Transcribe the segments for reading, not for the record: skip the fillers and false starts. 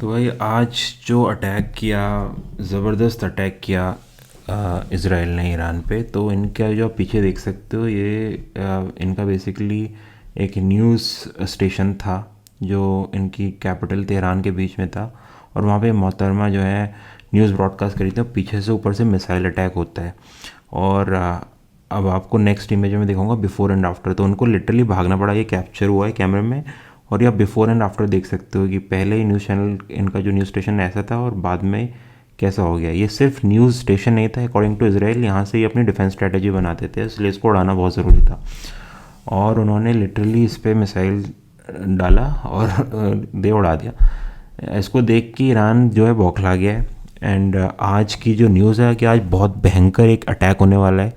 तो भाई आज जो अटैक किया, ज़बरदस्त अटैक किया इसराइल ने ईरान पे। तो इनका जो आप पीछे देख सकते हो, ये इनका बेसिकली एक न्यूज़ स्टेशन था जो इनकी कैपिटल तेहरान के बीच में था। और वहाँ पे मोहतरमा जो है न्यूज़ ब्रॉडकास्ट करी थी। पीछे से ऊपर से मिसाइल अटैक होता है। और अब आपको नेक्स्ट इमेज में दिखाऊंगा बिफोर एंड आफ्टर। तो उनको लिटरली भागना पड़ा, ये कैप्चर हुआ है कैमरे में। और ये आप बिफोर एंड आफ्टर देख सकते हो कि पहले ही न्यूज़ चैनल इनका जो न्यूज़ स्टेशन ऐसा था और बाद में कैसा हो गया। ये सिर्फ न्यूज़ स्टेशन नहीं था, अकॉर्डिंग टू इसराइल यहाँ से ही अपनी डिफेंस स्ट्रेटजी बनाते थे, इसलिए इसको उड़ाना बहुत ज़रूरी था। और उन्होंने लिटरली इस पर मिसाइल डाला और दे उड़ा दिया। इसको देख के ईरान जो है बौखला गया है। एंड आज की जो न्यूज़ है कि आज बहुत भयंकर एक अटैक होने वाला है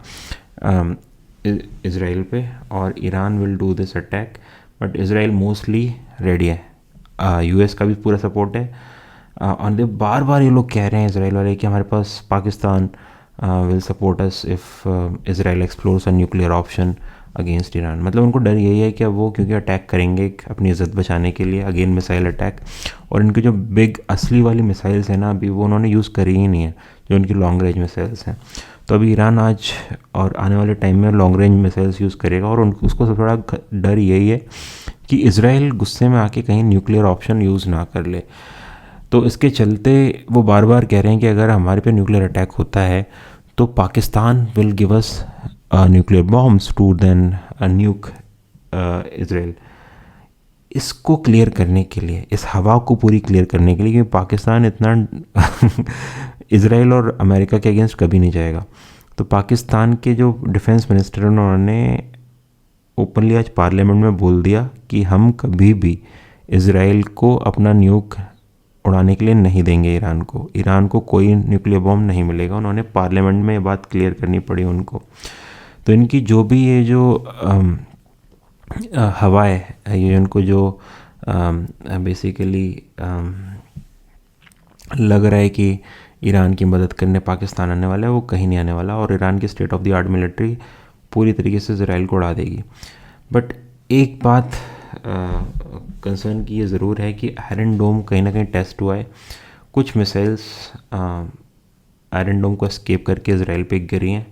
इसराइल पे, और Iran will do this attack. But Israel mostly ready है। यूएस का भी पूरा सपोर्ट है। और बार बार ये लोग कह रहे हैं इसराइल वाले कि हमारे पास Pakistan will support us if Israel explores a nuclear option against Iran. मतलब उनको डर यही है कि अब वो क्योंकि अटैक करेंगे अपनी इज़्ज़त बचाने के लिए, अगेन मिसाइल अटैक। और इनकी जो बिग असली वाली मिसाइल्स हैं ना, अभी वो उन्होंने यूज़ करी ही नहीं है, जो इनकी लॉन्ग रेंज मिसाइल्स हैं। तो अभी ईरान आज और आने वाले टाइम में लॉन्ग रेंज मिसाइल्स यूज़ करेगा। और उसको सबसे बड़ा डर यही है कि इसराइल गुस्से में आके कहीं न्यूक्लियर ऑप्शन यूज़ ना कर ले। तो इसके चलते वो बार बार कह रहे हैं कि अगर हमारे पे न्यूक्लियर अटैक होता है तो Pakistan will give us nuclear bombs to then nuke Israel. इसको क्लियर करने के लिए, इस हवा को पूरी क्लियर करने के लिए, क्योंकि पाकिस्तान इतना इसराइल और अमेरिका के अगेंस्ट कभी नहीं जाएगा। तो पाकिस्तान के जो डिफेंस मिनिस्टर हैं उन्होंने ओपनली आज पार्लियामेंट में बोल दिया कि हम कभी भी इसराइल को अपना न्यूक उड़ाने के लिए नहीं देंगे। ईरान को कोई न्यूक्लियर बॉम्ब नहीं मिलेगा। उन्होंने पार्लियामेंट में ये बात क्लियर करनी पड़ी उनको। तो इनकी जो भी ये जो हवा है, ये उनको जो बेसिकली लग रहा है कि ईरान की मदद करने पाकिस्तान आने वाला है, वो कहीं नहीं आने वाला। और ईरान की state of the art military पूरी तरीके से इसराइल को उड़ा देगी। बट एक बात कंसर्न की ये ज़रूर है कि आयरन डोम कहीं ना कहीं टेस्ट हुआ है। कुछ मिसाइल्स आयरन डोम को एस्केप करके इसराइल पे गिरी हैं,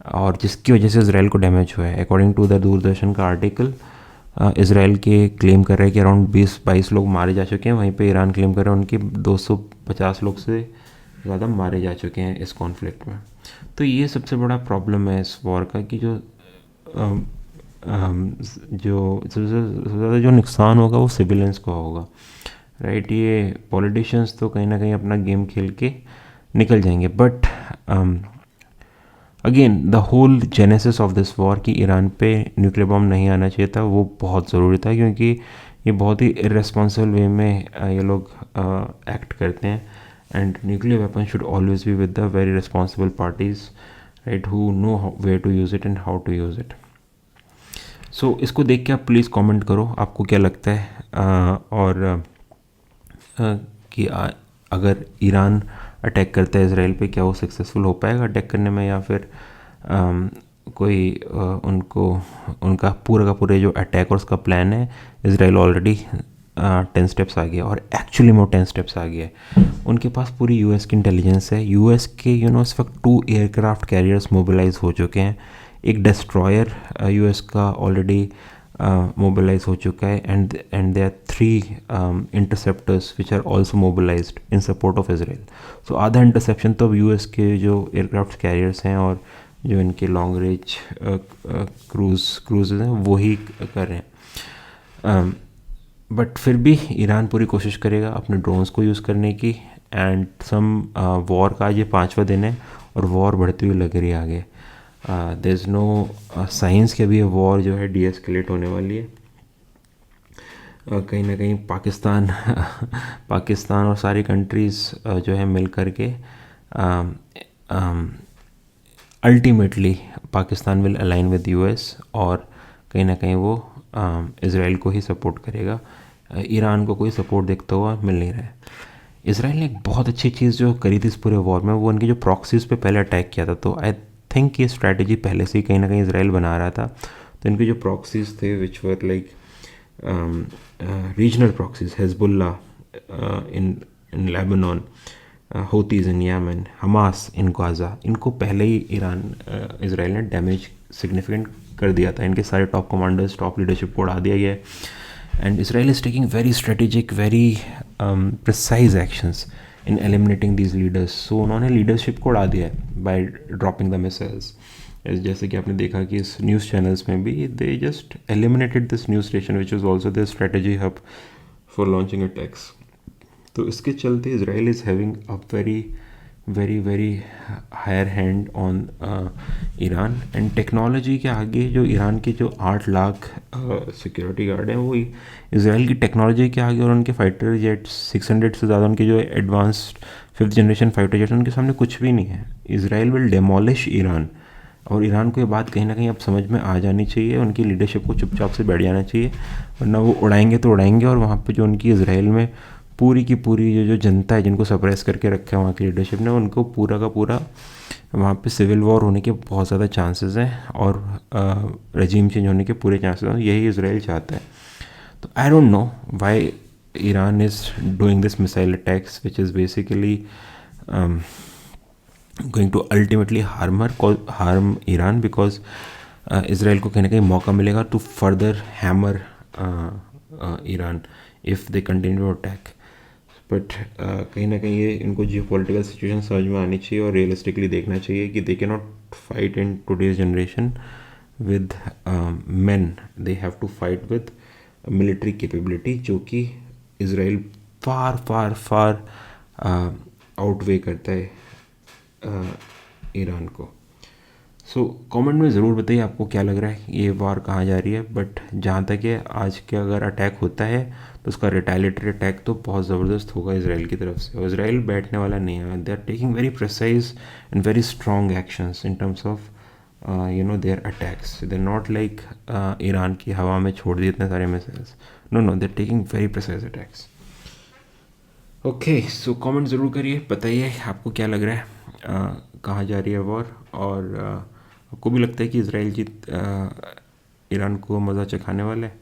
और जिसकी वजह से इसराइल को डैमेज हुआ है। अकॉर्डिंग टू द दूरदर्शन का आर्टिकल, इसराइल के क्लेम कर रहे हैं कि अराउंड 20-22 लोग मारे जा चुके हैं। वहीं पे ईरान क्लेम कर रहे हैं उनके 250 लोग से ज़्यादा मारे जा चुके हैं इस कॉन्फ्लिक्ट में। तो ये सबसे बड़ा प्रॉब्लम है इस वॉर का, कि जो सबसे ज़्यादा जो नुकसान होगा वो सिविलियंस को होगा, राइट। ये पॉलिटिशियंस तो कहीं ना कहीं अपना गेम खेल के निकल जाएंगे। But again the whole genesis of this war कि ईरान पे न्यूक्लियर बॉम्ब नहीं आना चाहिए था, वो बहुत ज़रूरी था, क्योंकि ये बहुत ही इर्रेस्पॉन्सिबल वे में ये लोग एक्ट करते हैं। And nuclear weapon should always be with the very responsible parties, right, who know where to use it and how to use it. So इसको देख के आप प्लीज़ कमेंट करो आपको क्या लगता है। और कि अगर ईरान अटैक करता है इसराइल पे, क्या वो सक्सेसफुल हो पाएगा अटैक करने में, या फिर कोई उनका पूरा का पूरा जो अटैक और उसका प्लान है, इसराइल ऑलरेडी 10 स्टेप्स आ गया, और एक्चुअली में वो 10 स्टेप्स आ गया है। उनके पास पूरी यूएस की इंटेलिजेंस है। यूएस के इस वक्त 2 एयरक्राफ्ट कैरियर्स मोबिलाइज हो चुके हैं। एक डिस्ट्रॉयर यूएस का ऑलरेडी मोबिलाइज हो चुका है, and there are 3 interceptors which are also mobilized in support of Israel. So आधा इंटरसेप्शन तो अब यूएस के जो एयरक्राफ्ट कैरियर्स हैं और जो इनके लॉन्ग रेंज क्रूज़ हैं वो ही कर रहे हैं। बट फिर भी ईरान पूरी कोशिश करेगा अपने ड्रोन्स को यूज़ करने की। एंड वॉर का आज ये 5वां दिन है और वॉर बढ़ती हुई लग रही है आगे। देयर इज़ नो साइंस के भी वॉर जो है डीएस्केलेट होने वाली है। कहीं ना कहीं पाकिस्तान और सारी कंट्रीज़ जो है मिल कर के ultimately Pakistan will align with US, और कहीं ना कहीं वो इसराइल को ही सपोर्ट करेगा। ईरान को कोई सपोर्ट देखता हुआ मिल नहीं रहा है। इसराइल ने एक बहुत अच्छी चीज़ जो करी थी इस पूरे वॉर में, वो उनकी जो प्रॉक्सीज़ पे पहले अटैक किया था। तो आई थिंक ये स्ट्रैटेजी पहले से ही कहीं ना कहीं इसराइल बना रहा था। तो इनके जो प्रॉक्सीज़ थे which were like regional proxies, Hezbollah in Lebanon, Houthis in Yemen, Hamas in Gaza, इनको पहले ही इसराइल ने डैमेज सिग्निफिकेंट कर दिया था. इनके सारे टॉप कमांडर्स, टॉप लीडरशिप को उड़ा दिया गया है. And Israel is taking very strategic, very precise actions in eliminating these leaders. So उन्होंने लीडरशिप को उड़ा दिया है बाय ड्रॉपिंग द मिसाइल्स. जैसे कि आपने देखा कि इस न्यूज़ चैनल्स में भी they just eliminated this news station which is also the strategy hub for launching attacks. तो इसके चलते Israel is having a very very very higher hand on Iran. And technology के आगे जो ईरान के जो 8 लाख सिक्योरिटी गार्ड हैं, वो इसराइल की टेक्नोलॉजी के आगे और उनके फाइटर जेट्स 600 से ज़्यादा उनके जो advanced 5th generation fighter jets, उनके सामने कुछ भी नहीं है. Israel will demolish Iran. और ईरान को ये बात कहीं ना कहीं अब समझ में आ जानी चाहिए. उनकी लीडरशिप को चुपचाप से बैठ जाना चाहिए, वरना वो उड़ाएंगे तो उड़ाएंगे. और वहाँ पे जो उनकी इसराइल में पूरी की पूरी जो जनता है, जिनको सप्रेस करके रखा है वहाँ की लीडरशिप ने, उनको पूरा का पूरा वहाँ पे सिविल वॉर होने के बहुत ज़्यादा चांसेस हैं और रजीम चेंज होने के पूरे चांसेस हैं. यही इसराइल चाहता है. तो I don't know why Iran is doing this missile attacks which is basically going to ultimately harm Iran, because Israel को कहीं ना कहीं मौका मिलेगा to further hammer Iran if they continue attack. But कहीं ना कहीं ये इनको जियो पॉलिटिकल सिचुएशन समझ में आनी चाहिए और रियलिस्टिकली देखना चाहिए कि they can not fight in today's generation with man. They have to fight with military capability, जो कि इसराइल फार फार फार आउटवे करता है ईरान को. सो कमेंट में ज़रूर बताइए आपको क्या लग रहा है, ये वार कहाँ जा रही है. बट जहाँ तक है, आज के अगर अटैक होता है तो उसका रिटेलिएटरी अटैक तो बहुत ज़बरदस्त होगा इसराइल की तरफ से. और इसराइल बैठने वाला नहीं है. They are taking very precise and very strong actions in terms of their attacks. They are not like Iran की हवा में छोड़ दिए इतने सारे missiles. No, they are taking very precise attacks. Okay, so comment ज़रूर करिए, बताइए आपको क्या लग रहा है, कहाँ जा रही है वॉर. और आपको भी लगता है कि इसराइल ईरान को मज़ा चखाने वाला है.